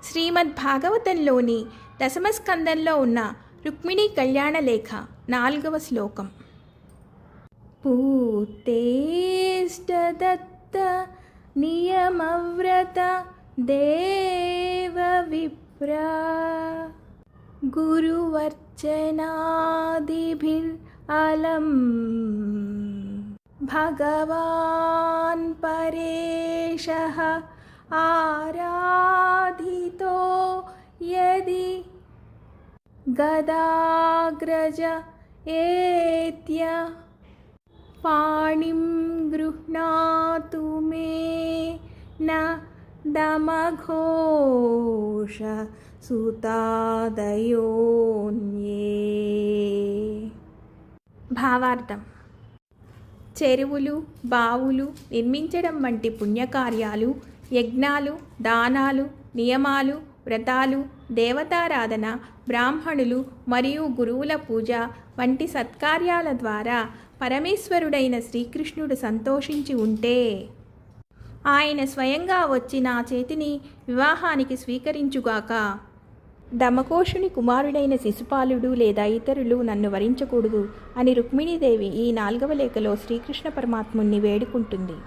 శ్రీమద్ భాగవతంలోని దశమస్కందంలో ఉన్న రుక్మిణీ కళ్యాణ లేఖ 4వ శ్లోకం. పూర్తేష్టదత్త నియమవ్రత దేవ విప్ర గురువర్చనాదిభిర్ అలం భగవాన్ పరేశః ఆరాధితో యది గదాగ్రజ ఏత్య పాణిం గృహ్ణాతు మే న దమఘోష సుతాదయోన్యే. భావార్థం: చెరువులు, బావులు నిర్మించడం వంటి పుణ్యకార్యాలు, యజ్ఞాలు, దానాలు, నియమాలు, వ్రతాలు, దేవతారాధన, బ్రాహ్మణులు మరియు గురువుల పూజ వంటి సత్కార్యాల ద్వారా పరమేశ్వరుడైన శ్రీకృష్ణుడు సంతోషించి ఉంటే ఆయన స్వయంగా వచ్చి నా చేతిని వివాహానికి స్వీకరించుగాక. దమఘోషుని కుమారుడైన శిశుపాలుడు లేదా ఇతరులు నన్ను వరించకూడదు అని రుక్మిణీదేవి ఈ 4వ లేఖలో శ్రీకృష్ణ పరమాత్ముణ్ణి వేడుకుంటుంది.